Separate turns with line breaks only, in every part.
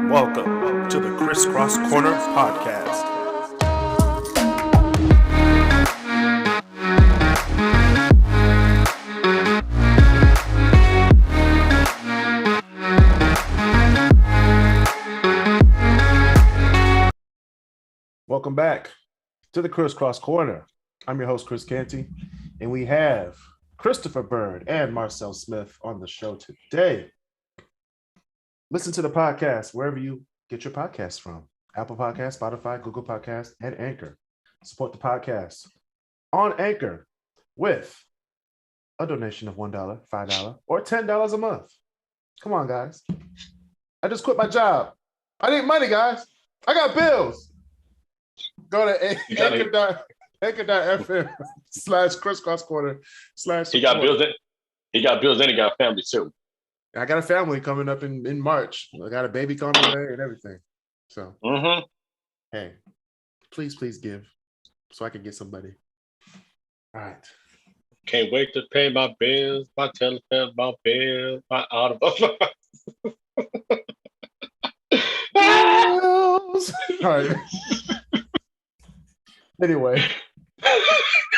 Welcome to the Crisscross Corner Podcast. Welcome back to the Crisscross Corner. I'm your host, Chris Canty, and we have Christopher Byrd and Marcel Smith on the show today. Listen to the podcast wherever you get your podcasts from. Apple Podcasts, Spotify, Google Podcasts, and Anchor. Support the podcast on Anchor with a donation of $1, $5, or $10 a month. Come on, guys. I just quit my job. I need money, guys. I got bills. Go to anchor.fm/crisscross corner /
He got bills. He got bills and he got family too.
I got a family coming up in March. I got a baby coming away and everything. So, hey, please give so I can get somebody. All right.
Can't wait to pay my bills, my telephone, my bill, my auto.
Bills. All right. Anyway,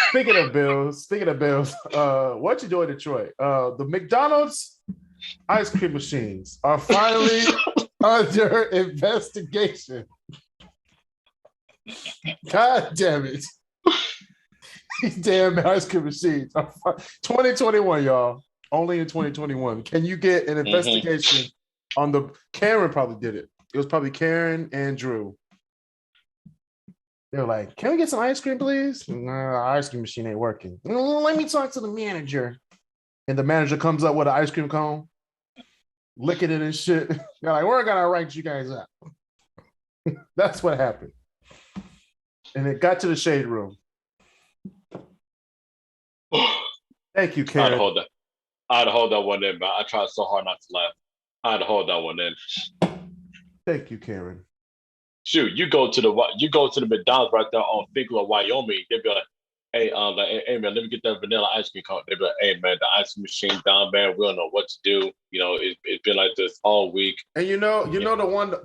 speaking of bills, what you doing in Detroit? The McDonald's ice cream machines are finally under investigation. God damn it. These damn ice cream machines are 2021, y'all. Only in 2021. Can you get an investigation on the... Karen probably did it. It was probably Karen and Drew. They were like, can we get some ice cream, please? No, our ice cream machine ain't working. Let me talk to the manager. And the manager comes up with an ice cream cone, licking it and shit. They're like, we're going to rank you guys up. That's what happened. And it got to the shade room. Thank you, Karen.
I'd hold that one in, but I tried so hard not to laugh. I'd hold that one in.
Thank you, Karen.
Shoot, you go to the McDonald's right there on Finkler, Wyoming. They'd be like, hey, hey man, let me get that vanilla ice cream cone. They'd be like, hey man, the ice cream machine down, man. We don't know what to do. You know, it's been like this all week.
And you know the one,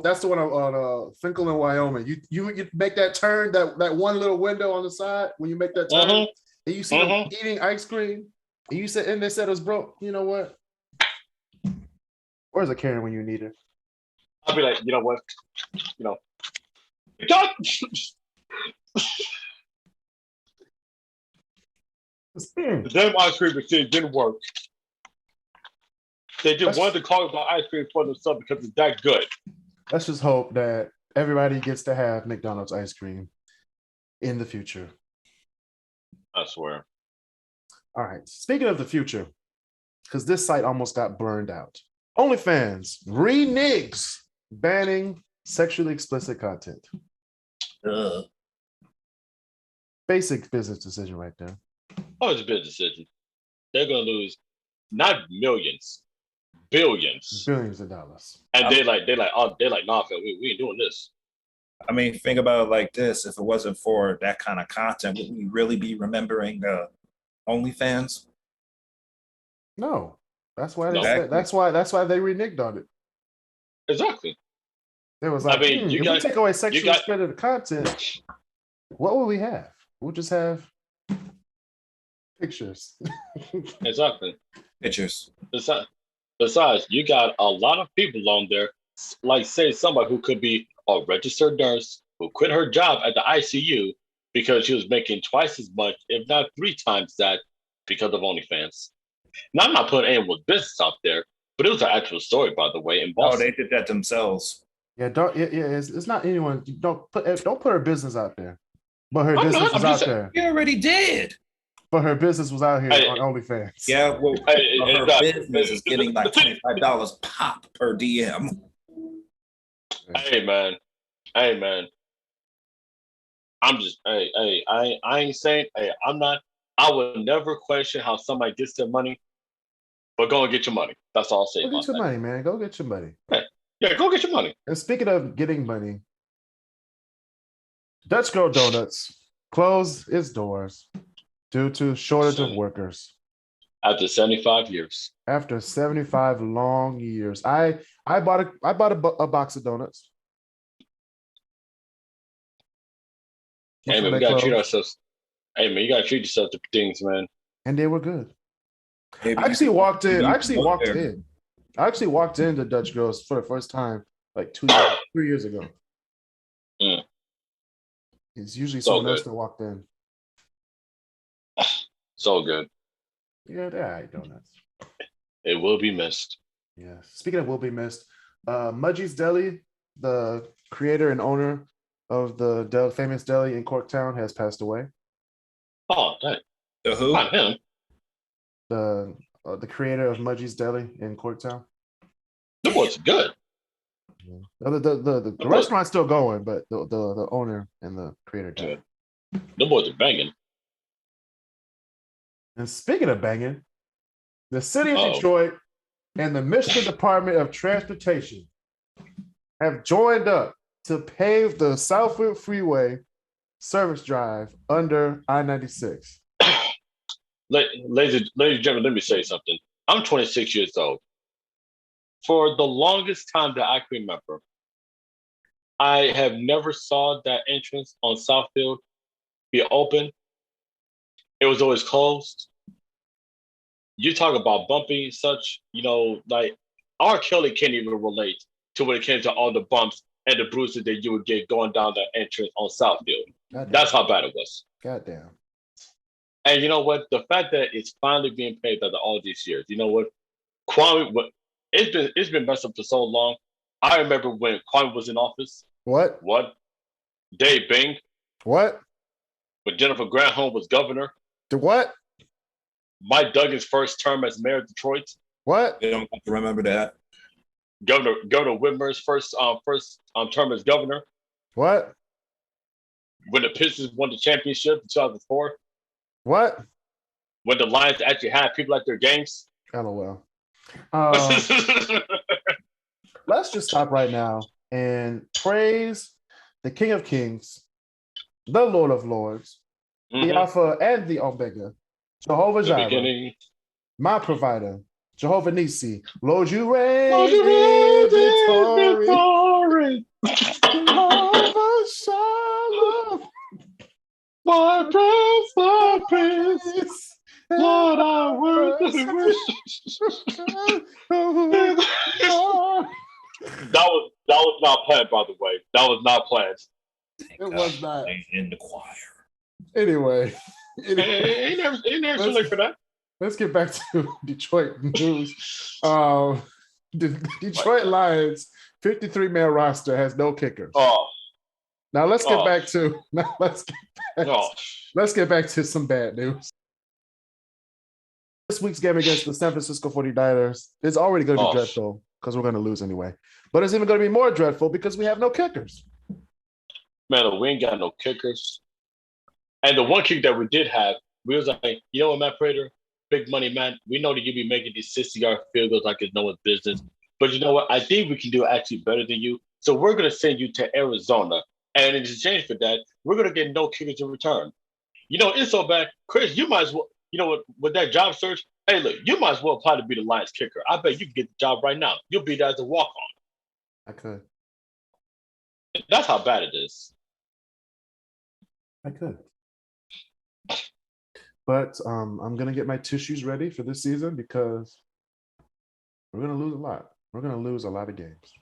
that's the one on Finkler, Wyoming. You make that turn, that one little window on the side when you make that turn, and you see them eating ice cream, and they said it was broke. You know what? Where's a Karen when you need her?
I'll be like, you know what? You know, the damn ice cream machine didn't work. They just wanted to call it the ice cream for themselves because it's that good.
Let's just hope that everybody gets to have McDonald's ice cream in the future.
I swear.
All right. Speaking of the future, because this site almost got burned out. OnlyFans reneges banning sexually explicit content. Basic business decision right there.
Oh, it's a business decision. They're gonna lose not millions, billions
of dollars.
And they're like, nah, we ain't doing this.
I mean, think about it like this: if it wasn't for that kind of content, would we really be remembering OnlyFans?
No. That's why they that's why they reneged on it.
Exactly.
It was like, if we take away sexually explicit content, what will we have? We'll just have pictures.
Exactly.
Pictures.
Besides, you got a lot of people on there, like say somebody who could be a registered nurse who quit her job at the ICU because she was making twice as much, if not 3 times that, because of OnlyFans. Now, I'm not putting anyone's business out there, but it was an actual story, by the way, in Boston.
Oh, they did that themselves.
Yeah, it's not anyone. Don't put her business out there. But her business was out there.
You already did.
But her business was out here on OnlyFans.
Yeah, well, her business is getting like $25 pop per DM.
Hey man. I'm just I ain't saying I would never question how somebody gets their money, but go and get your money. That's all I'll say.
Go get your money, man. Go get your money.
Yeah, go get your money.
And speaking of getting money, Dutch Girl Donuts closed its doors due to shortage of workers.
After 75 years.
After 75 long years, I bought a box of donuts.
Hey man, we gotta treat ourselves. Hey man, you gotta treat yourself to things, man.
And they were good.
Maybe
I actually walked in. I
there.
actually walked into Dutch Girls for the first time like 3 years ago.
Mm.
It's usually someone else that walked in.
So good.
Yeah, they're all right donuts.
It will be missed.
Yeah. Speaking of will be missed, Mudgie's Deli, the creator and owner of the famous deli in Corktown, has passed away.
Oh, dang.
The who?
Not him.
The creator of Mudgie's Deli in Corktown.
That was good.
Yeah. The restaurant's still going, but the owner and the creator died.
The boys are banging.
And speaking of banging, the city of Detroit and the Michigan Department of Transportation have joined up to pave the Southfield Freeway service drive under I-96.
Ladies and gentlemen, let me say something. I'm 26 years old. For the longest time that I can remember, I have never saw that entrance on Southfield be open. It was always closed. You talk about bumpy such, like R. Kelly can't even relate to when it came to all the bumps and the bruises that you would get going down that entrance on Southfield. That's how bad it was.
Goddamn.
And you know what? The fact that it's finally being paved after all these years, you know what? Kwame, it's been messed up for so long. I remember when Kwame was in office.
What?
Dave Bing.
What?
When Jennifer Granholm was governor.
The what?
Mike Duggan's first term as mayor of Detroit.
What?
They don't have to remember that.
Governor Whitmer's first term as governor.
What?
When the Pistons won the championship in 2004.
What?
When the Lions actually had people at their games.
LOL. Let's just stop right now and praise the King of Kings, the Lord of Lords, the Alpha and the Omega, Jehovah Jireh, my provider, Jehovah Nisi. Lord, you reign victorious. Jehovah Shalom.
My praise, Lord, I worship. That was not planned, by the way. That was not planned.
It was not.
In the choir.
Anyway.
Ain't never too late for that.
Let's get back to Detroit news. The Detroit Lions 53-man roster has no kickers. Now let's get back to let's get back to some bad news. This week's game against the San Francisco 49ers is already going to be dreadful because we're going to lose anyway. But it's even going to be more dreadful because we have no kickers.
Man, we ain't got no kickers. And the one kick that we did have, we was like, you know what, Matt Prater? Big money, man. We know that you be making these 60-yard field goals like it's no one's business. But you know what? I think we can do actually better than you. So we're going to send you to Arizona. And in exchange for that, we're going to get no kickers in return. It's so bad. Chris, you might as well, with that job search, hey, look, you might as well apply to be the Lions kicker. I bet you can get the job right now. You'll be there as a walk-on.
I could.
That's how bad it is.
I could. But I'm going to get my tissues ready for this season because we're going to lose a lot. We're going to lose a lot of games.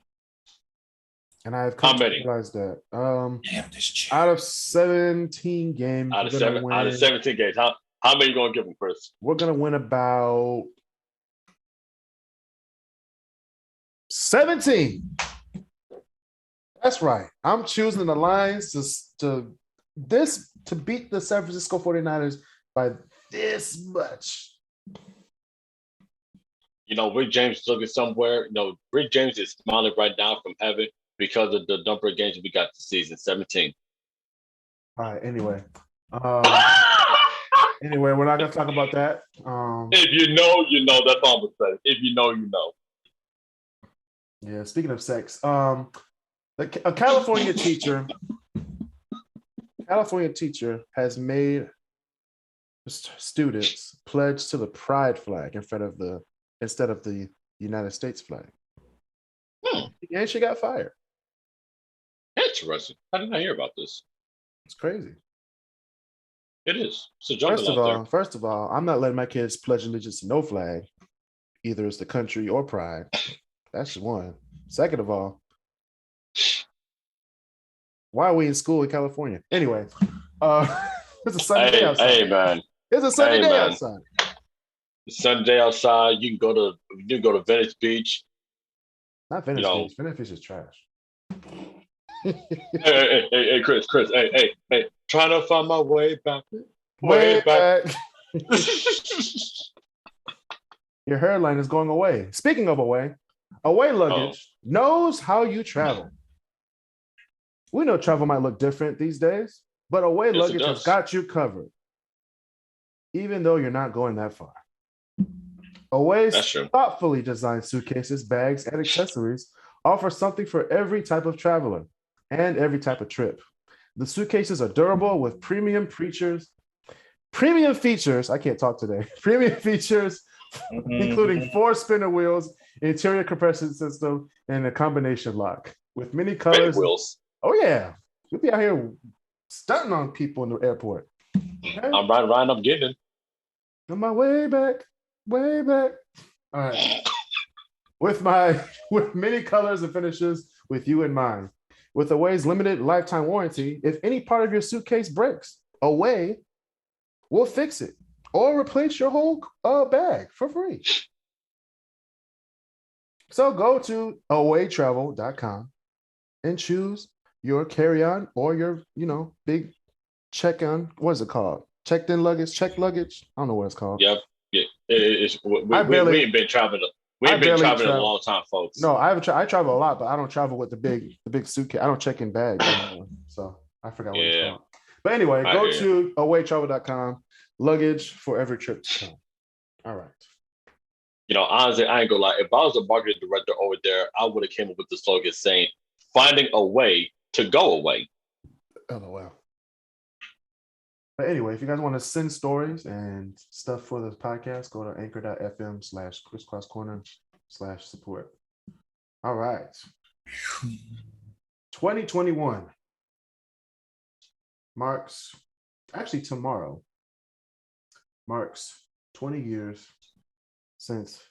And I've come to realize that out of 17 games,
out of 17 games, how many are you going to give them, Chris?
We're going to win about 17. That's right. I'm choosing the Lions to beat the San Francisco 49ers by this much.
Rick James is looking somewhere. Rick James is smiling right now from heaven because of the number of games we got this season, 17.
All right, anyway. Anyway, we're not going to talk about that.
If you know, you know. That's all I'm going to say. If you know, you know.
Yeah, speaking of sex, a California teacher has made students pledged to the pride flag instead of the United States flag. And she got fired.
Interesting. I did not hear about this.
It's crazy.
It is. It's a jungle out there.
First of all, I'm not letting my kids pledge allegiance to no flag. Either it's the country or pride. That's one. Second of all, why are we in school in California? Anyway, it's a sunny day outside.
Hey, man.
It's a sunny day outside.
It's a sunny day outside. You can go to Venice Beach.
Not Venice Beach. Venice Beach is trash.
hey, Chris. Hey. Trying to find my way back. Way back.
Your hairline is going away. Speaking of away luggage knows how you travel. We know travel might look different these days, but away luggage has got you covered, even though you're not going that far. Away's thoughtfully designed suitcases, bags, and accessories offer something for every type of traveler and every type of trip. The suitcases are durable with premium features. I can't talk today. Premium features, including 4 spinner wheels, interior compression system, and a combination lock with many colors.
Wheels.
Oh yeah, we'll be out here stunting on people in the airport.
Okay? I'm riding up getting it.
On my way back. All right. with many colors and finishes with you in mind. With Away's limited lifetime warranty, if any part of your suitcase breaks, Away will fix it or replace your whole bag for free. So go to awaytravel.com and choose your carry-on or your, big check-on. What is it called? Checked-in luggage, checked luggage. I don't know what it's called.
Yep. Yeah. We ain't been traveling. We ain't been traveling a long time, folks.
No, I travel a lot, but I don't travel with the big suitcase. I don't check in bags anymore. So I forgot what it's called. But anyway, go to awaytravel.com. Luggage for every trip to come. All right.
Honestly, I ain't gonna lie. If I was a marketing director over there, I would have came up with the slogan saying, "Finding a way to go away."
LOL. But anyway, if you guys want to send stories and stuff for this podcast, go to anchor.fm/crisscrosscorner/support. All right. 2021 tomorrow marks 20 years since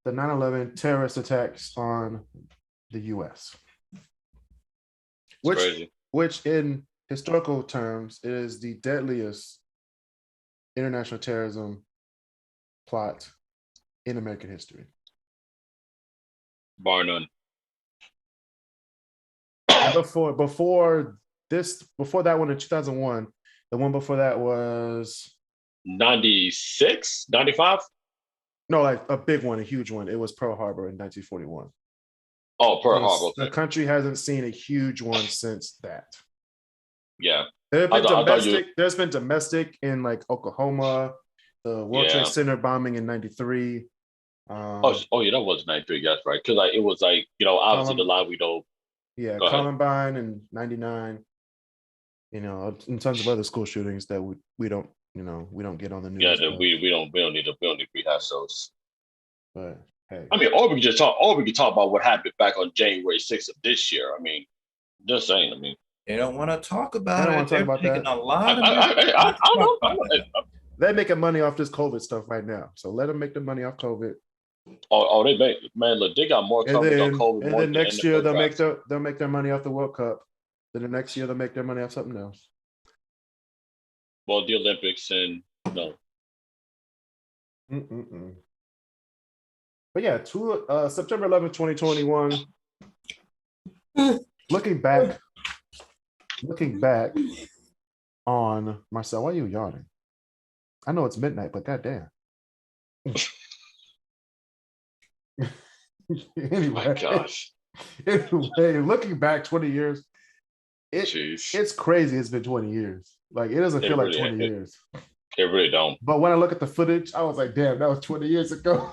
the 9/11 terrorist attacks on the U.S. Which in historical terms is the deadliest international terrorism plot in American history.
Bar none.
Before that one in 2001, the one before that was
96, 95?
No, like a big one, a huge one. It was Pearl Harbor in 1941.
Oh, Pearl Harbor.
The country hasn't seen a huge one since that.
Yeah.
There's been domestic in like Oklahoma, the World Trade Center bombing in 93.
Yeah, that was 93. That's right. Because it was obviously the line we know.
Yeah, Columbine in 99. In terms of other school shootings that we don't get on the news.
Yeah, we don't need to rehash those.
But hey,
or we can talk about what happened back on January 6th of this year. Just saying.
They don't want to talk about it.
They're making
a lot
of They're making money off this COVID stuff right now. So let them make the money off COVID.
They make, man, look, they got more coverage on COVID.
And then next year they'll make their money off the World Cup. Then the next year they'll make their money off something else.
Well, the Olympics and no.
But yeah, September 11th, 2021. Looking back on Marcel, why are you yawning? I know it's midnight, but goddamn. Anyway,
my gosh.
Anyway, looking back 20 years, it's crazy. It's been 20 years. Like it doesn't feel like 20 years.
It really don't.
But when I look at the footage, I was like, damn, that was 20 years ago.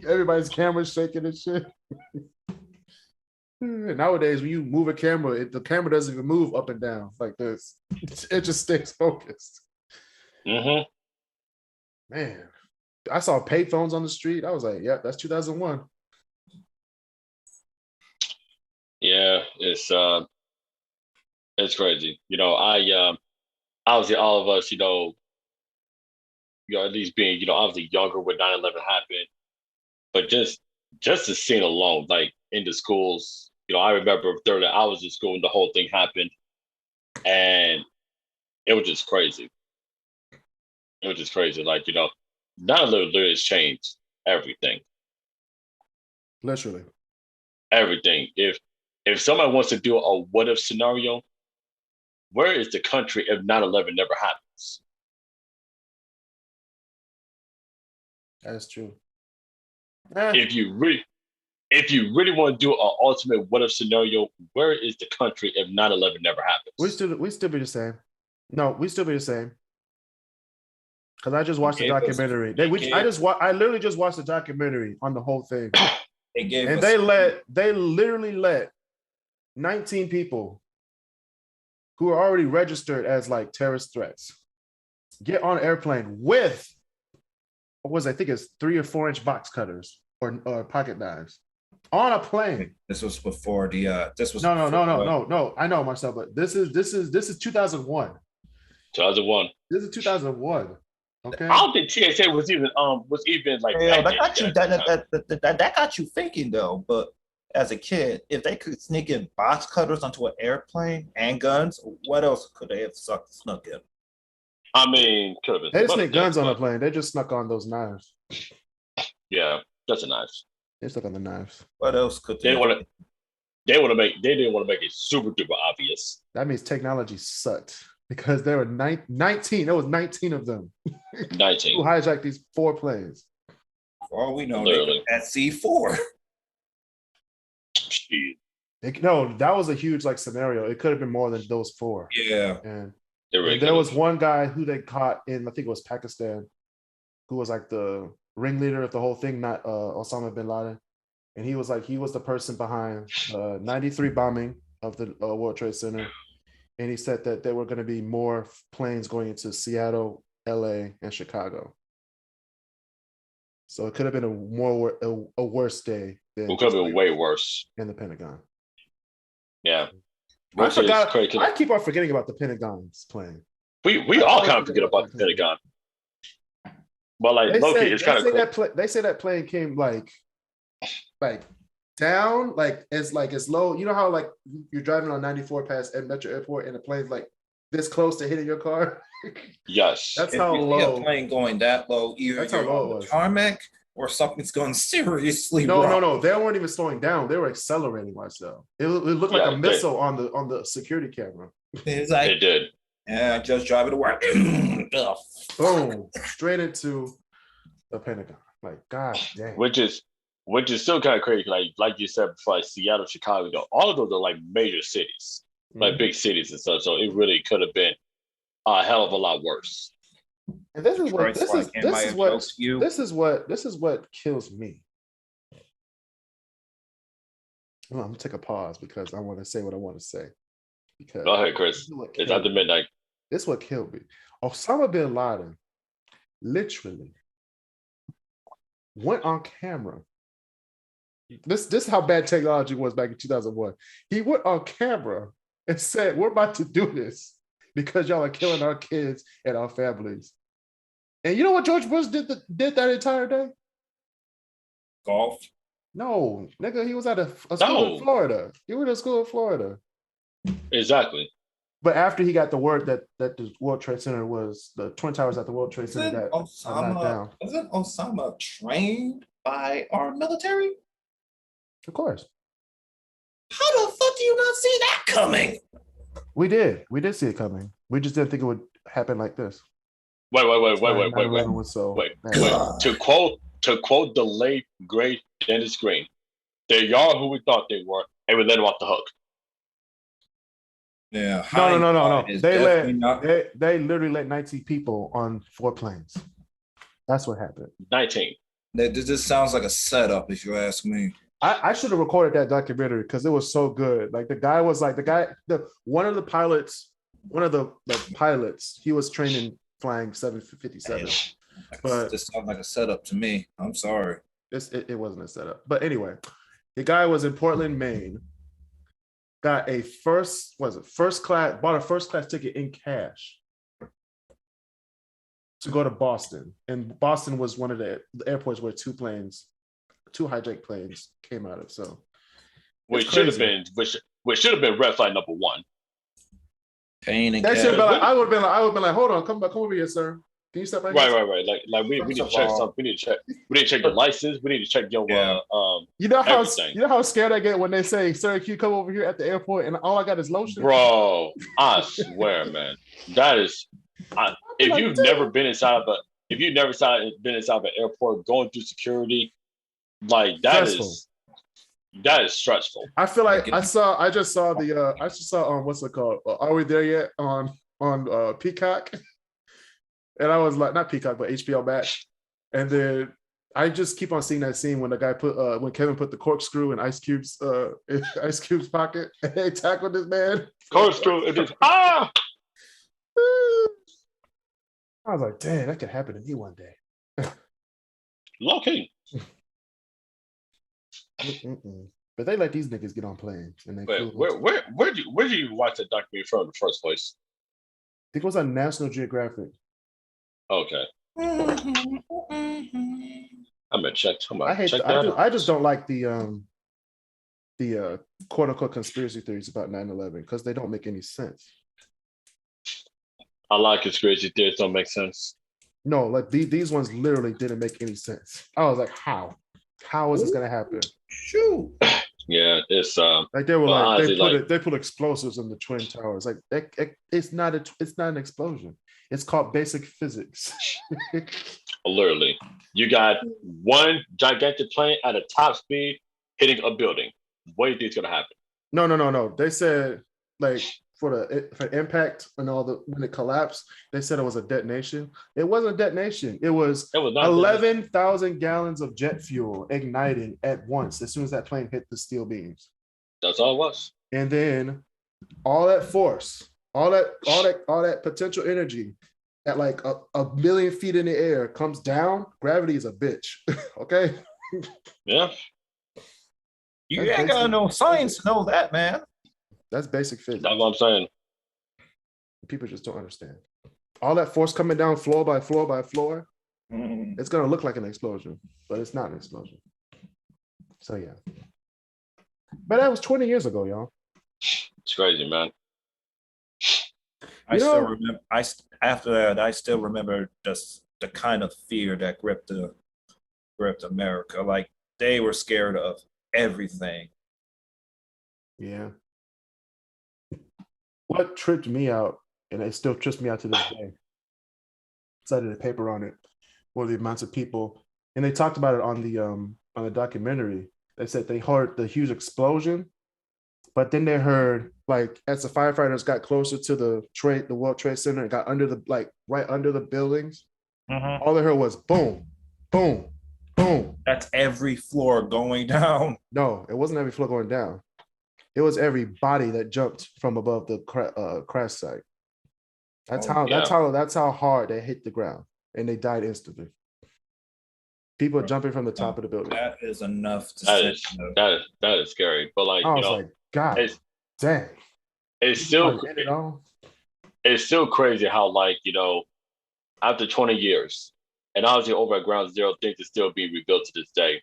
Everybody's camera's shaking and shit. Nowadays, when you move a camera, the camera doesn't even move up and down like this. It just stays focused.
Mm-hmm.
Man, I saw payphones on the street. I was like, "Yep, that's 2001."
Yeah, it's crazy. Obviously all of us, at least being, obviously younger when 9/11 happened, but just the scene alone, like in the schools, I remember thoroughly I was in school when the whole thing happened, and it was just crazy. It was just crazy. Like, 9/11 literally has changed everything.
Literally.
Everything. If somebody wants to do a what if scenario, where is the country if 9/11 never happens?
That is true.
If you really want to do an ultimate what if scenario, where is the country if 9/11 never happens?
We still be the same. No, we still be the same. Because I just watched the documentary. I literally just watched the documentary on the whole thing. They literally let 19 people who are already registered as like terrorist threats get on an airplane with I think it's 3 or 4 inch box cutters or pocket knives on a plane.
This was before the this was
no. I know, Marcel, but this is 2001.
2001.
This is 2001. Okay.
I don't think TSA was even like
that got you thinking though. But as a kid, if they could sneak in box cutters onto an airplane and guns, what else could they have snuck in?
I mean, could have been.
They didn't sneak guns on a plane. They just snuck on those knives.
Yeah, that's a knife.
They stuck on the knives.
What else could
they want to? They didn't want to make it super duper obvious.
That means technology sucked because there were 19. There was 19 of them.
19
who hijacked these 4 planes.
For all we know, they at C4.
No, that was a huge like scenario. It could have been more than those 4.
Yeah,
and there was one guy who they caught in, I think it was Pakistan, who was like the ringleader of the whole thing, not Osama bin Laden. And he was the person behind 93 bombing of the World Trade Center. And he said that there were going to be more planes going into Seattle, LA, and Chicago. So it could have been a worse day.
It could have been way worse.
In the Pentagon.
Yeah.
I keep on forgetting about the Pentagon's plane.
We all kind of forget about the Pentagon. But like Loki, it's kind of
they say that plane came like down, like it's low. You know how like you're driving on 94 past Metro Airport and the plane's like this close to hitting your car?
Yes.
That's how low.
A plane going that low, either you're on the tarmac or something's going seriously wrong.
No. They weren't even slowing down. They were accelerating, Marcel. It looked like a missile on the security camera.
It's like,
it did.
Yeah, just driving to work.
Boom. Straight into the Pentagon. Like, God damn.
Which is still kind of crazy. Like you said before, like Seattle, Chicago, all of those are like major cities, like big cities and stuff. So it really could have been a hell of a lot worse.
And this is what kills me. Well, I'm gonna take a pause because I want to say what I want to say. Because
go ahead, Chris. It's after midnight.
This is what killed me. Osama bin Laden literally went on camera. This is how bad technology was back in 2001. He went on camera and said, "We're about to do this because y'all are killing our kids and our families." And you know what George Bush did that entire day?
Golf?
No, nigga, he was at a school in Florida. He was at a school in Florida.
Exactly.
But after he got the word that the World Trade Center was the Twin Towers at the World Trade Center got knocked down.
Wasn't Osama trained by our military?
Of course.
How the fuck do you not see that coming?
We did see it coming. We just didn't think it would happen like this.
Wait.
So
To quote the late great Dennis Green, they are who we thought they were, and we let them off the hook.
Yeah. No. They literally let 19 people on 4 planes. That's what happened.
19.
This sounds like a setup, if you ask me.
I should have recorded that documentary because it was so good. Like one of the pilots, he was trained in flying 757. But
this sounds like a setup to me. I'm sorry.
it wasn't a setup. But anyway, the guy was in Portland, Maine. Got a first class, bought a first class ticket in cash to go to Boston. And Boston was one of the airports where two hijacked planes came out of. So
which should have been red flag number one.
Pain and
that should
cash.
I would have been like, hold on, come over here, sir. Can you step right here?
Right. Like we need to check something. We need to check your license. We need to check your
You know
everything.
how scared I get when they say, "Sir, can you come over here at the airport?" And all I got is lotion.
Bro, I swear, man, that is. If you've never been inside of an airport, going through security, like
Stressful.
That is stressful.
I feel like I just saw what's it called? Are We There Yet on Peacock? And I was like, not Peacock, but HBO Max. And then I just keep on seeing that scene when the guy when Kevin put the corkscrew in Ice Cube's pocket and they tackled this man.
Corkscrew, it just I
was like, damn, that could happen to me one day.
Low key.
But they let these niggas get on planes. And they
where do you watch that documentary from in the first place?
I think it was on National Geographic.
Okay. I'm gonna check.
I just don't like the quote unquote conspiracy theories about 9/11 because they don't make any sense.
I like conspiracy theories, don't make sense.
No, like these ones literally didn't make any sense. I was like, how? How is this gonna happen?
Shoot.
Yeah, it's
like they were like they put explosives in the Twin Towers. Like it's not an explosion. It's called basic physics.
Literally, you got one gigantic plane at a top speed hitting a building. What do you think is gonna happen?
No. They said like for impact and when it collapsed, they said it was a detonation. It wasn't a detonation. It was 11,000 gallons of jet fuel igniting at once as soon as that plane hit the steel beams.
That's all it was.
And then all that force, all that potential energy at like a million feet in the air comes down. Gravity is a bitch. Okay.
Yeah.
You ain't got no science to know that, man.
That's basic physics.
That's what I'm saying.
People just don't understand. All that force coming down floor by floor by floor, it's gonna look like an explosion, but it's not an explosion. So yeah. But that was 20 years ago, y'all.
It's crazy, man.
After that, I still remember just the kind of fear that gripped America. Like they were scared of everything.
Yeah. What tripped me out, and it still trips me out to this day, cited a paper on it, were the amounts of people, and they talked about it on the documentary. They said they heard the huge explosion, but then they heard like as the firefighters got closer to the World Trade Center and got right under the buildings, all they heard was boom, boom, boom.
That's every floor going down.
No, it wasn't every floor going down. It was every body that jumped from above the crash site. That's how hard they hit the ground, and they died instantly. People jumping from the top of the building.
That is enough to
that is scary. But like,
I was like, God, dang.
It's still crazy how, like, after 20 years, and obviously over at Ground Zero, things are still being rebuilt to this day.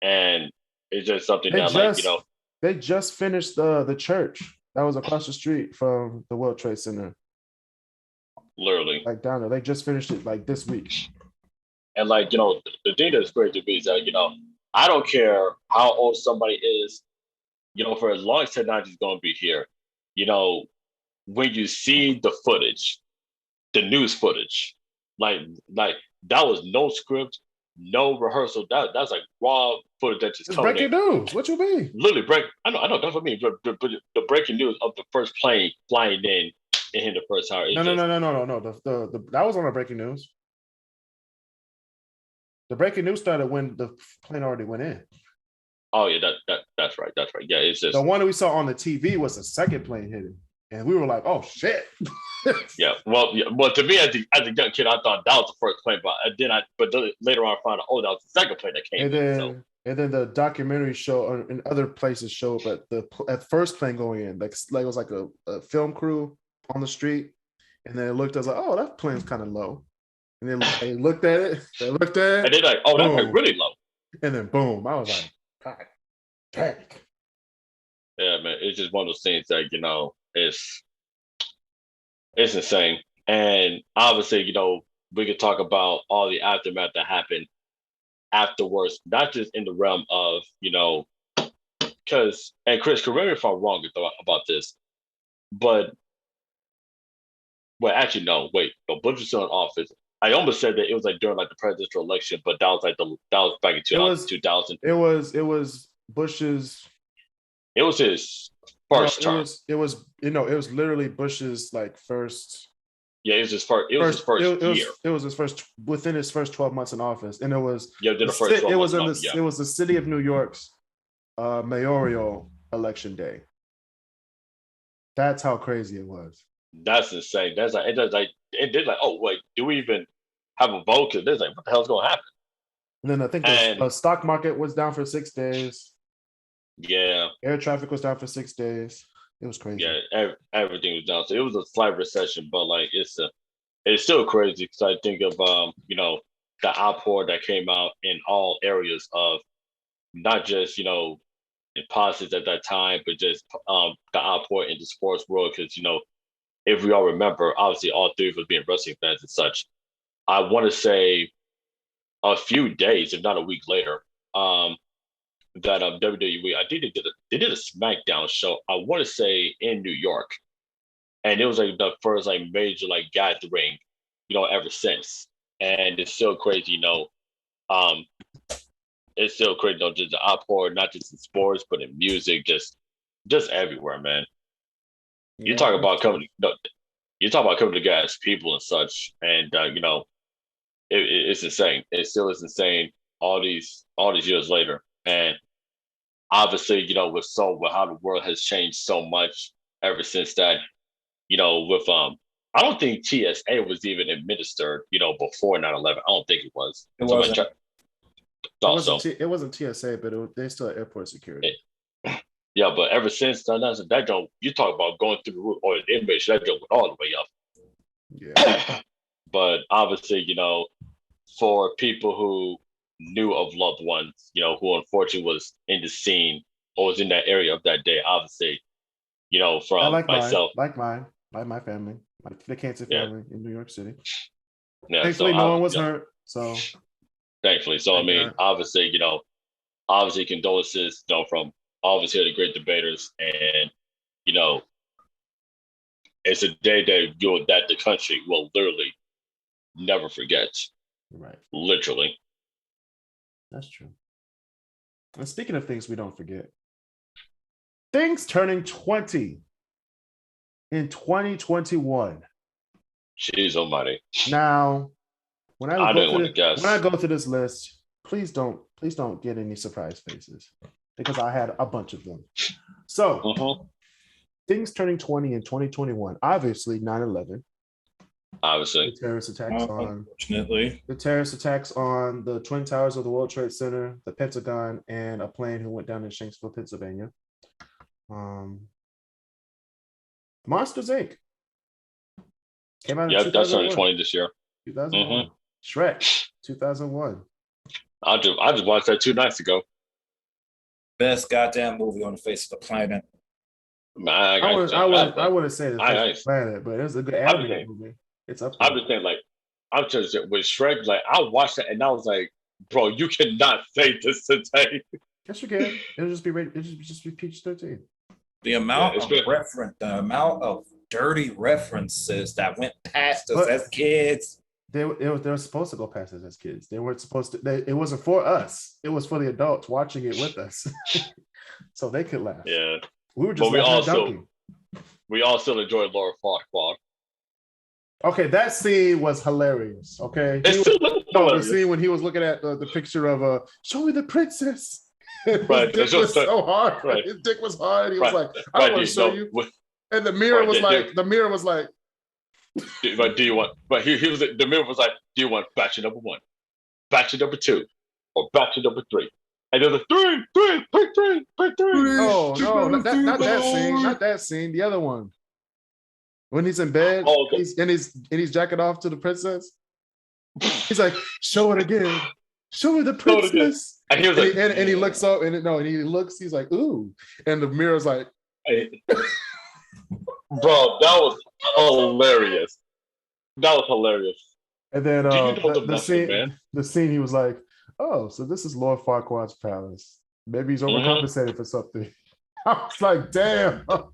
And it's just something
they just finished the church that was across the street from the World Trade Center.
Literally.
Like down there. They just finished it like this week.
And like, the thing that's great to me is that, I don't care how old somebody is, for as long as technology is going to be here, when you see the footage, the news footage, like that was no script, no rehearsal. That's like raw footage that just coming
breaking news. What you mean?
Literally I know. That's what I mean. The breaking news of the first plane flying in and hitting the first tower.
No. That was on the breaking news. The breaking news started when the plane already went in.
Oh yeah, that's right. Yeah, it's just
the one that we saw on the TV was the second plane hitting. And we were like, "Oh shit!"
Yeah. Well, to me as a young kid, I thought that was the first plane, but later on I found out, oh, that was the second plane that came
And
in.
then the documentary show and other places show, but at first plane going in, like it was like a film crew on the street, and then it looked. I was like, "Oh, that plane's kind of low." And then they looked at it. They looked at it.
And they're like, "Oh, that's like really low."
And then boom, I was like, "God dang."
Yeah, man, it's just one of those things that it's insane. And obviously, we could talk about all the aftermath that happened afterwards, not just in the realm of, because, and Chris, correct me if I'm wrong about this, but, well, actually, no, wait, no, Bush was still in office. I almost said that it was like during like the presidential election, but that was back in 2000.
It was Bush's.
It was his first term.
It was literally Bush's like first.
Yeah, it was his first. It was his first year.
It was his first within his first 12 months in office, and it was.
Yeah, did the first 12 months.
It was the city of New York's mayoral election day. That's how crazy it was.
That's insane. That's like it did like, oh wait, do we even have a vote? Because there's like, what the hell's going to happen?
And then I think the stock market was down for 6 days.
Yeah,
air traffic was down for 6 days. It was crazy.
Yeah, everything was down. So it was a slight recession, but like it's still crazy because I think of the outpour that came out in all areas of not just in politics at that time, but just the outpour in the sports world. Because if we all remember, obviously all three of us being wrestling fans and such, I want to say a few days, if not a week later, that WWE, I think they did a SmackDown show, I want to say in New York, and it was like the first like major like gathering, ever since, and it's still crazy, it's still crazy, just the outpour, not just in sports but in music, just everywhere, man. You talk about coming together as people and such, and it's insane. It still is insane all these years later, and obviously, with how the world has changed so much ever since that, with I don't think TSA was even administered, before 9/11. I don't think it was.
It wasn't.
It wasn't TSA, but they still had airport security.
Yeah, but ever since that don't, you talk about going through the roof, or the inmate, that don't went all the way up.
Yeah.
But obviously, for people who knew of loved ones, who unfortunately was in the scene or was in that area of that day, obviously, from myself.
Like my family, the Cancer family in New York City.
Yeah,
thankfully, no one was hurt. So
thankfully. So I mean, obviously, obviously condolences, from obviously the great debaters, and it's a day that the country will literally never forget.
Right.
Literally.
That's true. And speaking of things we don't forget, things turning 20 in 2021.
Jeez almighty.
Now, when I go through this list, please don't get any surprise faces, because I had a bunch of them. So, things turning 20 in 2021. Obviously, 9/11.
Obviously,
the terrorist attacks on the Twin Towers of the World Trade Center, the Pentagon, and a plane who went down in Shanksville, Pennsylvania. Monsters Inc. came out.
Yeah, that's turning 20 this year.
2001. Shrek, 2001.
I just watched that 2 nights ago.
Best goddamn movie on the face of the planet.
I wouldn't say the face of the planet, but it was a good animated movie. It's up there.
I'm just saying, like, I'm just with Shrek, like, I watched it and I was like, bro, you cannot say this today.
Yes, you can. It'll just be rated. It'll just be PG-13.
The amount of dirty references that went past us as kids.
They were supposed to go past us as kids. They weren't supposed to. It wasn't for us. It was for the adults watching it with us, so they could laugh.
Yeah,
we were just.
We all still enjoyed Laura Farquaad.
Okay, that scene was hilarious. Okay, the scene when he was looking at the picture of "Show me the princess."
Right,
his dick was so hard. Right. His dick was hard. He was like, "I don't want to show you." And the mirror was like,
but do you want? But he was the mirror was like, do you want batch number 1, batch number 2, or batch number 3? And they're like, pick three.
No, not that scene, not that scene. The other one, when he's in bed, he's jacking off to the princess. He's like, show it again, show her the princess.
And he was
and he looks up and he looks. He's like, ooh, and the mirror's like,
bro, that was hilarious.
And then the scene, he was like, oh, so this is Lord Farquaad's palace. Maybe he's overcompensating for something. I was like, damn.
I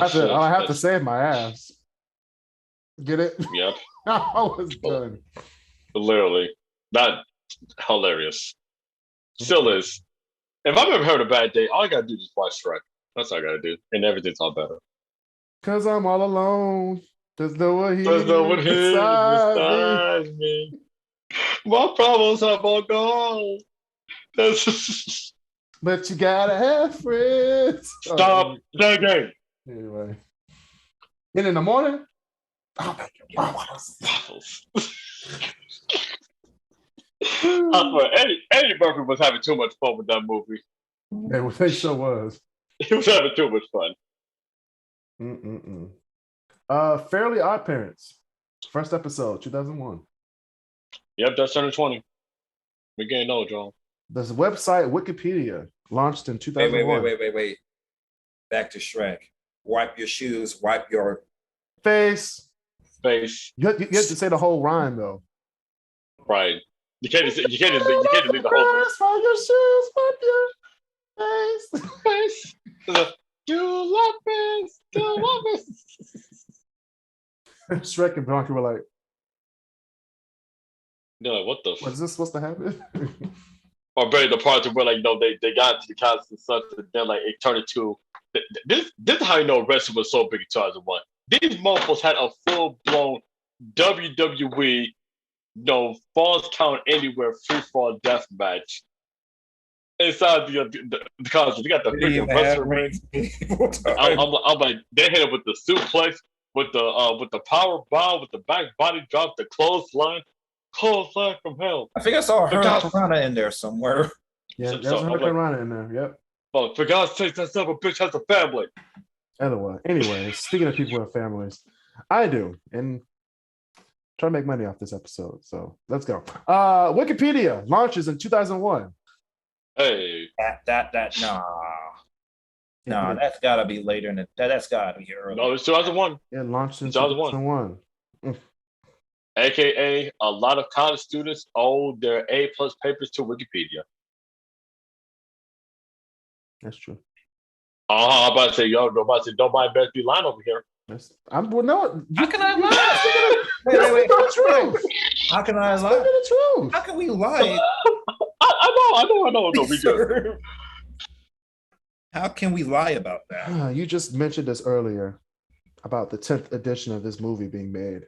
swear.
I have to save my ass. Get it?
Yep.
I was done.
Literally. Not hilarious. Still is. If I've ever heard a bad day, all I gotta do is watch Shrek. That's all I gotta do. And everything's all better.
Cause I'm all alone. There's no one here
beside me. My problems have all gone.
But you gotta have friends.
Stop the game.
Anyway. And in the morning,
waffles. Eddie Murphy was having too much fun with that movie.
They sure was.
He was having too much fun.
Fairly Odd Parents, first episode, 2001.
Yep, that's 2020. We're getting old, John.
This website, Wikipedia, launched in 2001.
Wait. Back to Shrek. Wipe your shoes, wipe your
face. You have to say the whole rhyme, though.
Right. You can't leave the whole
thing. Wipe your shoes, wipe your face.
You love me.
Shrek and Blanca were like,
they're like, what the
what is this supposed to happen?
Or better, the part where like they got into the cast and such, and then like it turned into this is how you know wrestling was so big in 2001. These mofos had a full blown WWE falls count anywhere free fall death match inside the concert. They got the freaking wrestling ring. I'm like, they hit it with the suplex, with the power bomb, with the back body drop, the clothesline from hell.
I think I saw Hurricane in there somewhere.
Yeah, there's a Hurricane in there. Yep.
Well, for God's sake, that son of a bitch has a family.
Anyway, speaking of people with families, I do, and try to make money off this episode. So let's go. Wikipedia launches in 2001.
Hey,
no, that's gotta be later than that. That's gotta be early.
No, it's 2001.
It launched in 2001.
AKA, a lot of college students owe their A+ papers to Wikipedia.
That's true.
I'm about to say, don't mind Best be lying over here.
How can I
lie? Wait. How can I lie?
The truth.
How can we lie?
I know. We good.
How can we lie about that?
You just mentioned this earlier about the 10th edition of this movie being made.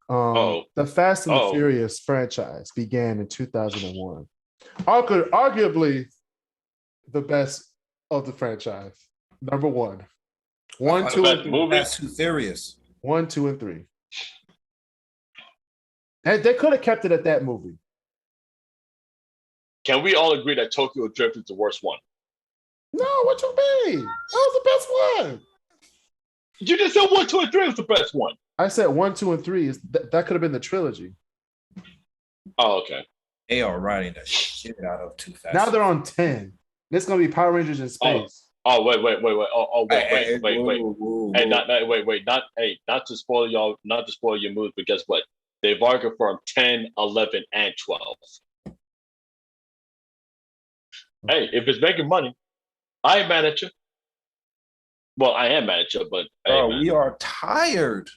The Fast and the Furious franchise began in 2001. Arguably the best of the franchise. Number one. 1, 2, and 3.
Fast and Furious.
1, 2, and 3. And they could have kept it at that movie.
Can we all agree that Tokyo Drift is the worst one?
No, what you mean? That was the best one.
You just said 1, 2, and 3 was the best one.
I said 1, 2, and 3 that could have been the trilogy.
Oh, okay.
They are writing the shit out of 2000.
Now they're on 10. This is gonna be Power Rangers in space.
Wait. Not to spoil y'all, not to spoil your mood, but guess what? They've argued for 10, 11, and 12. Hey, if it's making money, I ain't mad at you. Well, I am mad at you, but
we are tired.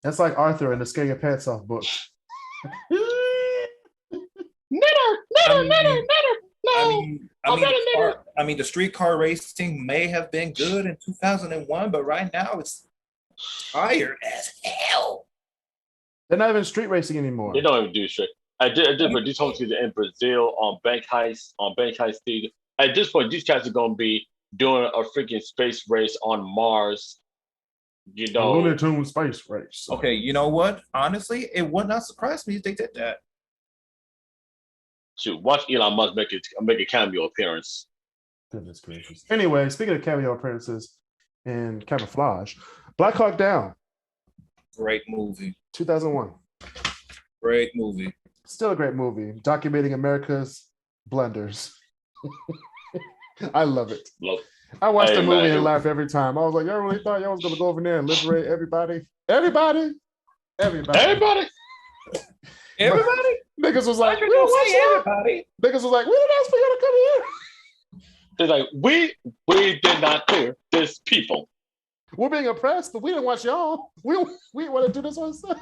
That's like Arthur in the Scare Your Pants Off book.
Netter. I mean, the streetcar racing may have been good in 2001, but right now it's tired as hell.
They're not even street racing anymore.
They don't even do shit. I did, but these homies in Brazil on Bank Heist Theater. At this point, these cats are gonna be doing a freaking space race on Mars. You
A Looney
know,
Tunes space race.
Okay, you know what? Honestly, it would not surprise me if they did that.
shoot, watch Elon Musk make a cameo appearance.
Goodness gracious. Anyway, speaking of cameo appearances and camouflage, Black Hawk Down,
Great movie.
2001.
Great movie.
Still a great movie, documenting America's blunders. I love it.
Look,
I watched
Hey,
the movie
man.
and laugh every time. I was like, y'all really thought y'all was gonna go over there and liberate everybody? Everybody?
everybody,
Niggas was like, we
Don't
don't want
say
you.
everybody.
Niggas was like, we didn't ask for you to come here.
they're like, we did not clear this people.
We're being oppressed, but we didn't want y'all. We want to do this ourselves.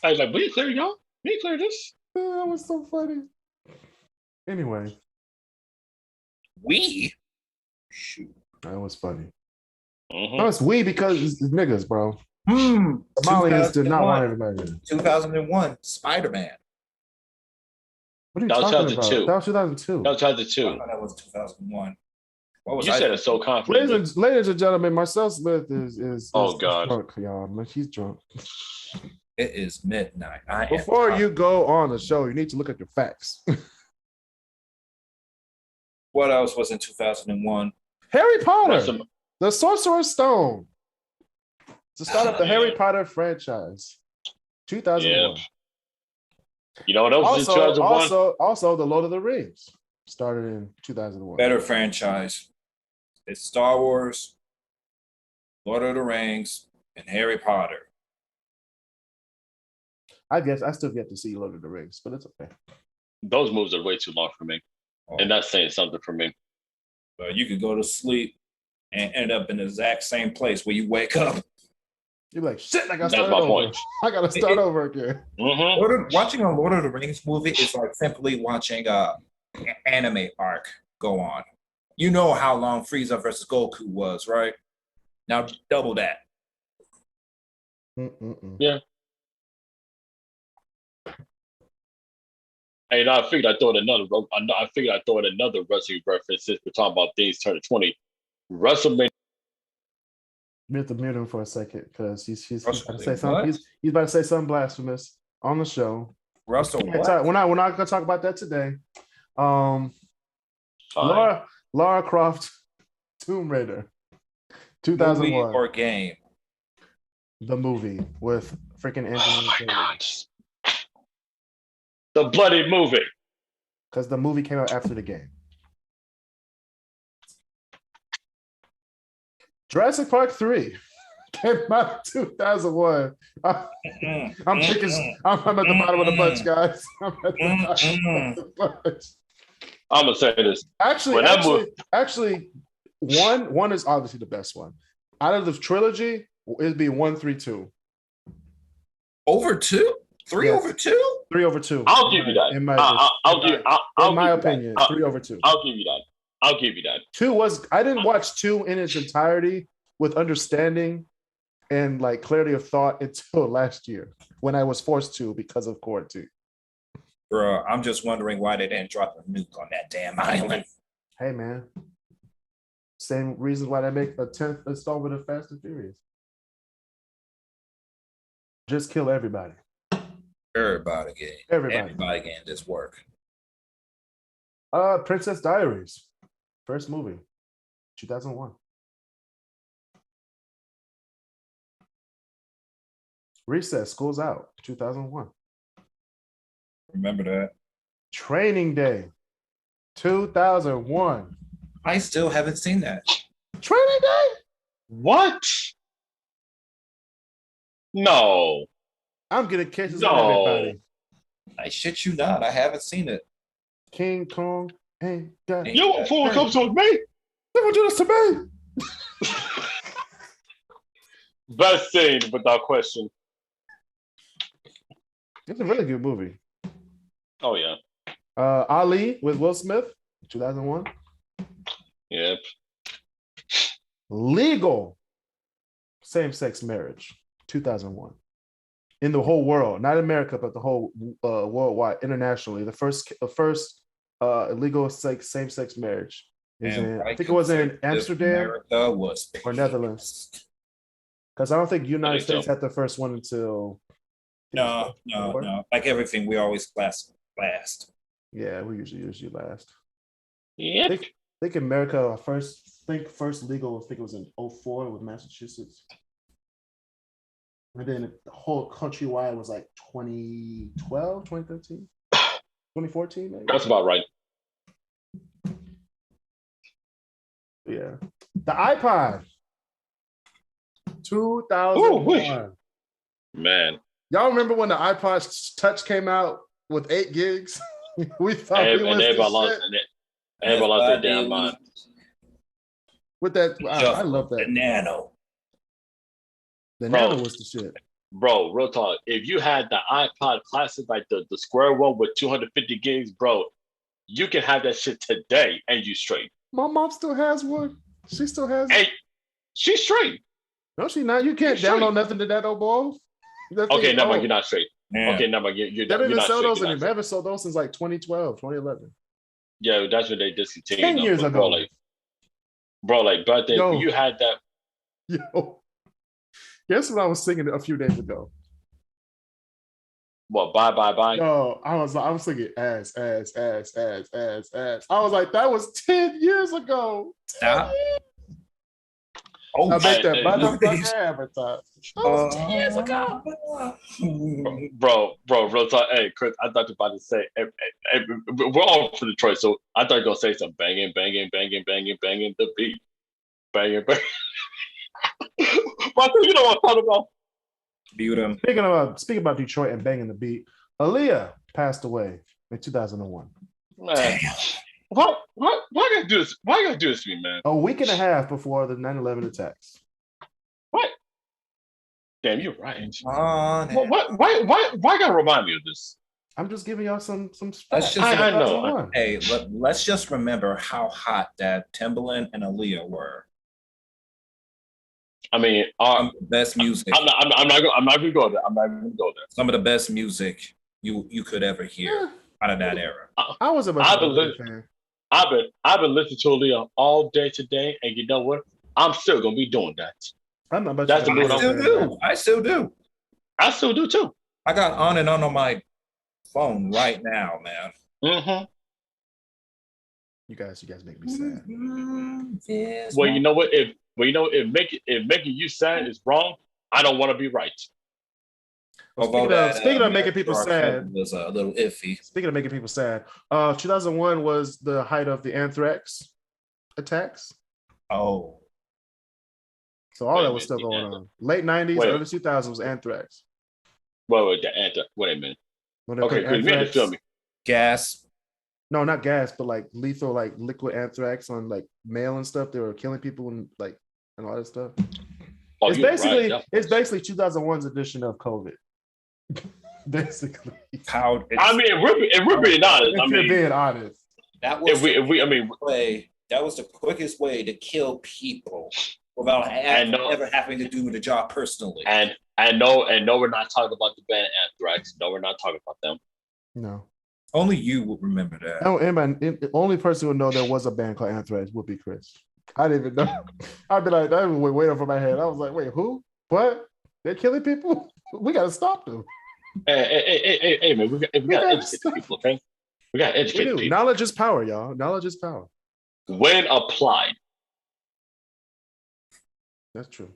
I was like, we didn't clear y'all. We didn't clear this.
That was so funny. Anyway,
We? Shoot.
that was funny.
Mhm.
No, it's we because it's niggas, bro.
Hmm.
Somalians did not want
2001.
everybody.
2001, Spider-Man.
What are you
That was
talking about?
2002.
That was 2002.
That was chapter
I
2.
thought that was 2001. What was
You
I
said it so confident.
Ladies and gentlemen, Marcel Smith is
Oh, God.
drunk, y'all. Man, he's drunk.
It is midnight. I am
Before
tired.
you go on the show, you need to look at your facts.
What else was in 2001?
Harry Potter,
Russell-
the Sorcerer's Stone, to start up the Harry Potter franchise. 2001.
Yeah. You know what else was in 2001?
Also, the Lord of the Rings started in 2001.
Better franchise. It's Star Wars, Lord of the Rings, and Harry Potter.
I guess I still get to see Lord of the Rings, but it's okay.
Those moves are way too long for me. And that's saying something for me.
But you could go to sleep and end up in the exact same place where you wake up.
You're like, shit, I gotta
That's
start
my
over.
point.
I gotta start over again.
Mm-hmm.
Watching a Lord of the Rings movie is like simply watching a anime arc go on. You know how long Frieza versus Goku was, right? Now double that.
Mm-mm-mm.
Yeah. Hey, I figured I'd throw in another wrestling reference since we're talking about things turning 20. WrestleMania.
We have to mute him for a second because he's
Russell,
about to say
what?
something. He's about to say something blasphemous on the show.
Russell,
We're not gonna talk about that today.
Fine.
Lara Croft, Tomb Raider,
movie
2001.
or game?
The movie with freaking Angelina
Oh my
Jolie.
God. The bloody movie.
Because the movie came out after the game. Jurassic Park 3 came out in 2001. I'm at the bottom of the bunch, guys. I'm at the bottom of the bunch.
I'm gonna say this.
Actually, one is obviously the best one. Out of the trilogy, it'd be 1, 3, 2.
Over 2? 3
Yes.
over 2?
3 over 2.
I'll give you that.
In my opinion,
I'll
3 over 2.
I'll give you that. I'll give you that.
2 was, I didn't watch 2 in its entirety with understanding and like clarity of thought until last year when I was forced to because of quarantine.
Bruh, I'm just wondering why they didn't drop a nuke on that damn island.
Hey man, same reasons why they make a 10th installment of Fast and Furious. Just kill everybody.
Everybody getting this work.
Princess Diaries, first movie, 2001. Recess, School's Out, 2001.
Remember that?
Training Day, 2001.
I still haven't seen that.
Training Day?
What? No.
I'm getting kisses
No.
on everybody.
I shit you not. I haven't seen it.
King Kong ain't got.
Ain't
You fool comes with me.
They would do this to me.
Best scene without question.
It's a really good movie.
Oh yeah.
Ali with Will Smith, 2001.
Yep.
Legal same-sex marriage, 2001. In the whole world, not America, but the whole worldwide, internationally. The first illegal same-sex marriage. I think it
you
was in
said
Amsterdam
America was
or Netherlands. Because I don't think United States had the first one until
No. Like everything, we always last.
Yeah, we usually last.
Yep.
I think America first legal, I think it was in 2004 with Massachusetts. And then the whole countrywide was like 2012, 2013, 2014, maybe.
That's about right.
Yeah. The iPod. 2001.
Man.
Y'all remember when the iPod Touch came out with 8 gigs? We thought
Everybody lost their damn mind.
With that, I love that.
The Nano.
The Nano was the shit.
Bro, real talk. If you had the iPod Classic, like the square one with 250 gigs, bro, you can have that shit today and you straight.
My mom still has one. She still has it.
Hey, she's straight.
No, she not. You can't download nothing to that old boy.
Okay, never mind. You're not straight.
Man.
Okay, never mind. You're
they don't even sell those
anymore.
They haven't sold those since like 2012, 2011.
Yeah, that's when they discontinued
10 years ago.
Bro, but then you had that.
Yo, guess what I was singing a few days ago?
What, bye?
Yo, I was singing ass. I was like, that was 10 years ago. 10 years.
Oh,
I make that motherfucker advertise. That was 10 years ago.
Bro, real talk. Hey, Chris, I thought you were about to say, we're all from Detroit, so I thought you were going to say some banging the beat. Banging. But you know what I'm talking about?
Beautiful.
Speaking about Detroit and banging the beat, Aaliyah passed away in 2001.
Man. Damn. Why gotta do this? Why you gotta do this to me, man?
A week and a half before the 9/11 attacks.
What? Damn, you're right. Why gotta remind me of this?
I'm just giving y'all some
I know.
Hey, let's just remember how hot that Timbaland and Aaliyah were.
I mean,
best music.
I'm not gonna go there.
Some of the best music you could ever hear out of that era.
I've been listening to Aaliyah all day today, and you know what? I'm still gonna be doing that.
I'm not.
I still do.
I still do too.
I got on and on my phone right now, man.
Mm-hmm.
You guys make me sad.
Well, you know what? If making you sad is wrong, I don't want to be right.
Speaking of making people sad,
was a little iffy.
Speaking of making people sad, 2001 was the height of the anthrax attacks.
Oh,
so all that was still going on. Late 90s, early 2000s was anthrax.
Wait a minute. Okay, because you had to feel me.
Gas.
No, not gas, but like lethal, like liquid anthrax on like mail and stuff. They were killing people and all that stuff. It's basically 2001's edition of COVID. Basically.
I mean, if we're being honest,
that was the quickest way to kill people without ever having to do the job personally.
And no, we're not talking about the band Anthrax. No, we're not talking about them.
No.
Only you would remember that.
No, the only person who would know there was a band called Anthrax would be Chris. I didn't even know. I'd be like, that was way over my head. I was like, wait, who? What? They're killing people? We got to stop them.
Hey, man, we got to educate people, okay? We got to educate people.
Knowledge is power, y'all. Knowledge is power.
When applied.
That's true.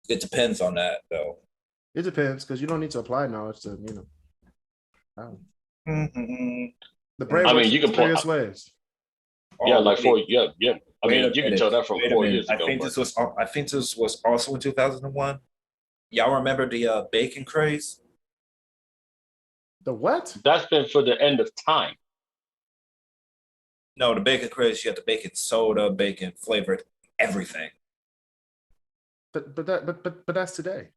It depends on that, though.
It depends, because you don't need to apply knowledge to, The brain works in various ways.
Yeah, like 4 years. Yeah. I mean, you can tell that from 4 years ago.
I think this was also in 2001. Y'all remember the bacon craze?
The what?
That's been for the end of time.
No, the bacon craze. You had the bacon soda, bacon flavored everything.
But that's today.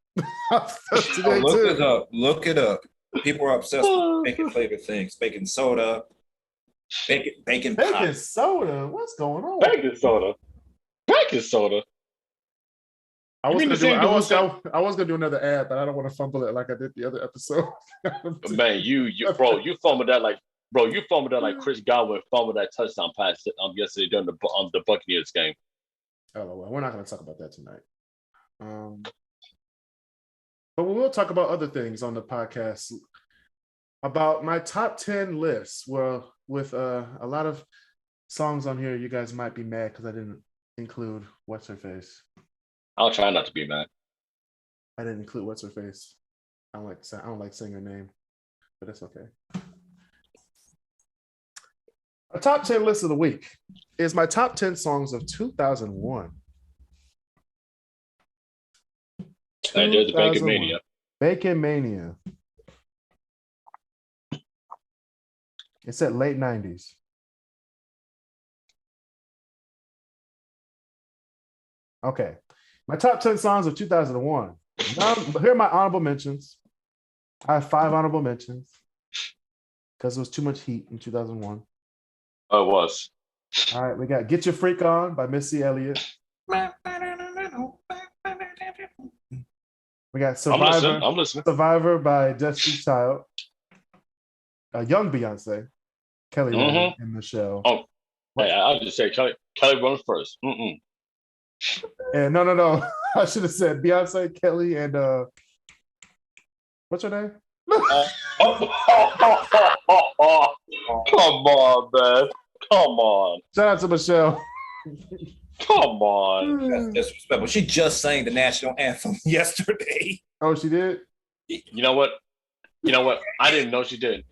That's today too.
Look it up. People are obsessed with bacon flavored things. Bacon soda, bacon pie.
Soda. What's going on?
Bacon soda.
I was gonna do another ad, but I don't want to fumble it like I did the other episode.
Man, you fumbled that like bro, you fumbled that like Chris Godwin fumbled that touchdown pass yesterday during the Buccaneers game.
Oh well, we're not going to talk about that tonight. But we will talk about other things on the podcast. About my top 10 lists. Well, with a lot of songs on here, you guys might be mad because I didn't include What's Her Face.
I'll try not to be mad.
I didn't include What's Her Face. I don't like saying her name, but that's okay. A top 10 list of the week is my top 10 songs of 2001.
And there's the Bacon Mania.
Bacon Mania. It said late 90s. Okay. My top 10 songs of 2001. Here are my honorable mentions. I have 5 honorable mentions because there was too much heat in 2001.
Oh, it was.
All right, we got Get Your Freak On by Missy Elliott. We got Survivor.
I'm listening.
Survivor by Destiny's Child. Young Beyonce. Kelly in the show.
Oh, hey, I'll just say Kelly runs first.
And no. I should have said Beyonce, Kelly, and what's her name?
Come on, man. Come on.
Shout out to Michelle.
Come on.
That's disrespectful. She just sang the national anthem yesterday.
Oh, she did?
You know what? I didn't know she did.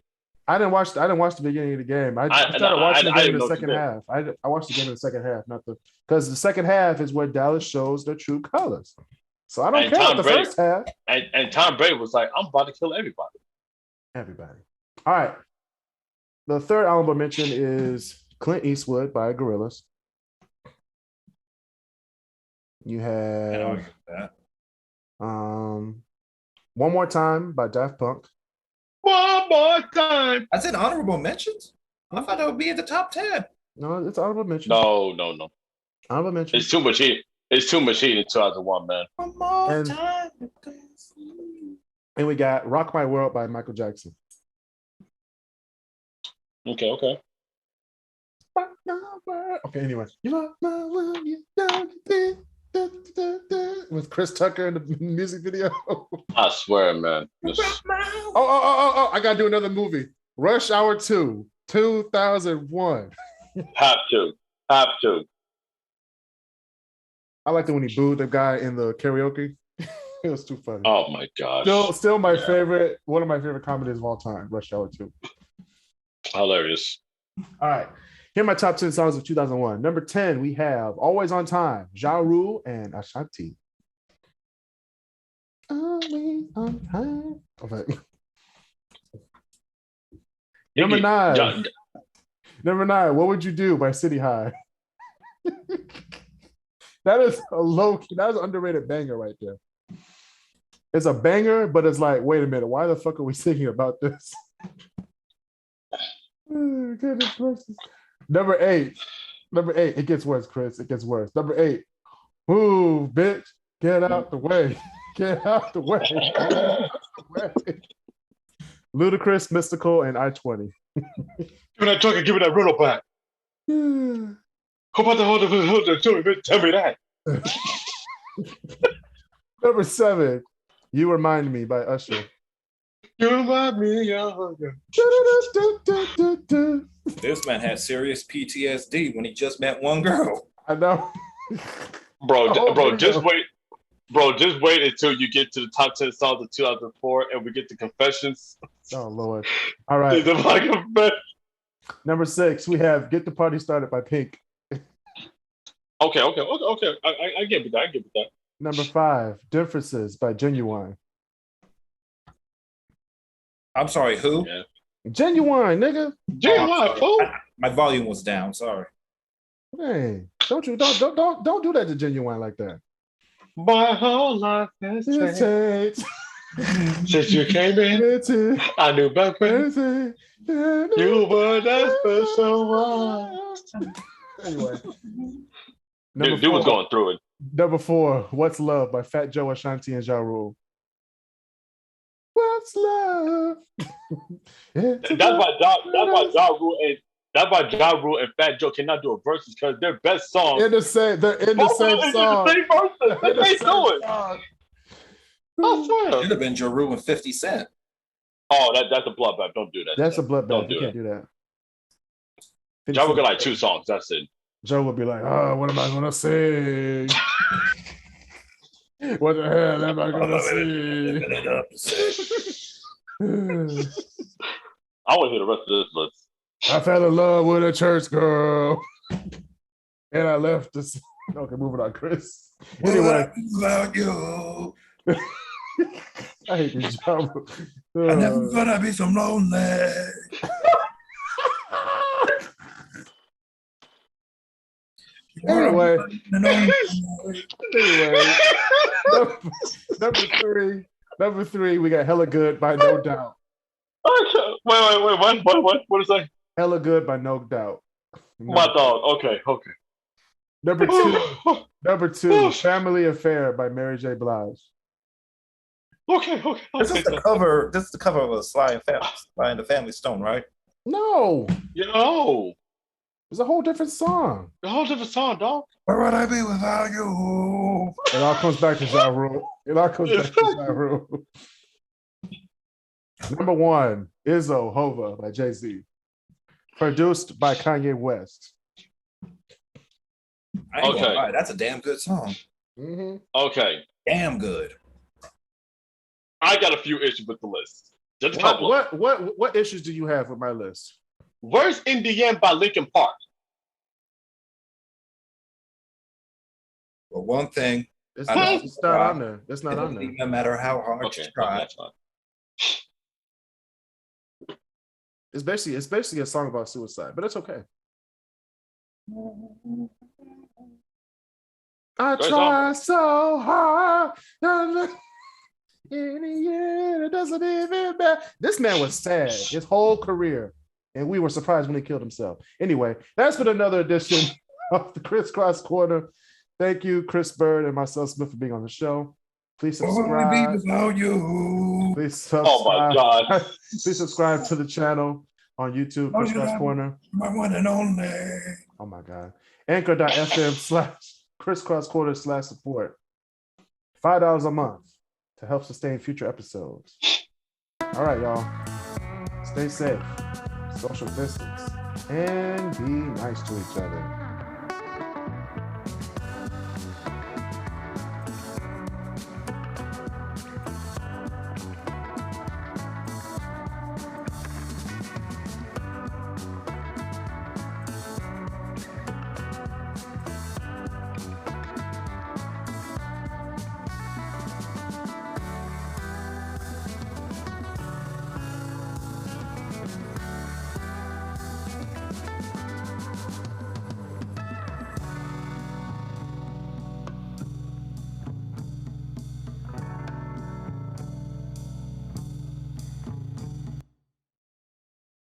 I didn't watch the beginning of the game. I started watching the game in the second half. I watched the game in the second half, because the second half is where Dallas shows their true colors. So I don't care about the first half.
And Tom Brady was like, I'm about to kill everybody.
Everybody. All right. The third honorable mention is Clint Eastwood by Gorillaz. You have One More Time by Daft Punk.
One more time.
I said honorable mentions? I thought that would be in the top 10.
No, it's honorable mention.
No.
Honorable mention.
It's too much heat. It's too much heat in 2001, man.
One more time.
And we got Rock My World by Michael Jackson.
Okay.
Okay, anyway. You rock my world, you know you did. With Chris Tucker in the music video.
I swear, man.
Oh, I gotta do another movie. Rush Hour 2, 2001.
Have to.
I liked it when he booed the guy in the karaoke. It was too funny.
Oh my gosh.
Still my favorite, one of my favorite comedies of all time, Rush Hour 2.
Hilarious.
All right. Here are my top 10 songs of 2001. Number 10, we have Always on Time, Ja Rule, and Ashanti. Always on time. Okay. Number 9. Number 9, What Would You Do by City High. That is an underrated banger right there. It's a banger, but it's like, wait a minute, why the fuck are we singing about this? Goodness gracious. Number 8, it gets worse, Chris. It gets worse. Number 8, move, bitch, get out the way. Get out the way. Get out the way. Ludacris, Mystical, and I-20.
Give me that truck and give me that rental back. How about the hold? Tell me that.
Number 7, You Remind Me by Usher.
You remind me of
This man had serious PTSD when he just met one girl.
I know.
Bro, just wait. Bro, just wait until you get to the top 10 songs of 2004 and we get to confessions.
Oh, Lord. All right. Number 6, we have Get the Party Started by Pink.
Okay. I get with that.
Number 5, Differences by Genuine.
I'm sorry, who?
Yeah.
Genuine, nigga.
Genuine, fool.
My volume was down. Sorry.
Hey, don't do that to Genuine like that.
My whole life has changed. Since you came in, I knew back when you were that special one.
Anyway.
Dude was going through it.
Number 4, What's Love by Fat Joe, Ashanti, and Ja Rule. What's love?
That's why Ja Rule and Fat Joe cannot do a verses because their best songs
they're in the same song.
The same verses. They can't do it.
Song.
I swear.
Should have been Jeru and 50 Cent.
Oh, that's a bloodbath. Don't do that.
That's a bloodbath.
Don't do
you
that.
can't do that.
Ja Rule got like 2 songs. That's it.
Joe would be like, "Oh, what am I gonna sing? What the hell am I gonna sing?"
I want to hear the rest of this list.
I fell in love with a church girl, and I left this. Okay, moving on, Chris. Anyway,
about you.
I hate this job.
I never thought I'd be so lonely.
Anyway, number three, we got "Hella Good" by No Doubt.
Okay. Wait. What is that?
"Hella Good" by No Doubt.
My dog. Okay.
Number two, "Family Affair" by Mary J. Blige.
Okay.
This is the cover. This is the cover of a Sly and the Family Stone, right?
No,
Yo,
it's a whole different song.
a whole different song, dog.
Where would I be without you?
It all comes back to Ja Rule. Number one, "Izzo Hova" by Jay-Z. Produced by Kanye West.
I ain't gonna lie, that's a damn good song.
Mm-hmm.
Okay.
Damn good.
I got a few issues with the list. Just a couple.
What issues do you have with my list?
Where's "In the End" by Linkin Park?
But one thing,
It's not on there. It's not on there.
No matter how hard you try.
That's fine.
It's basically a song about suicide, but it's okay. I try so hard. In the end, it doesn't even matter. This man was sad his whole career, and we were surprised when he killed himself. Anyway, that's been another edition of the Crisscross Corner. Thank you, Chris Byrd and Marcel Smith, for being on the show. Please subscribe. Please subscribe.
Oh my God.
Please subscribe to the channel on YouTube, Crisscross Corner.
My one and only.
Oh my God. Anchor.fm/Crisscross Corner /support. $5 a month to help sustain future episodes. All right, y'all. Stay safe, social distance, and be nice to each other.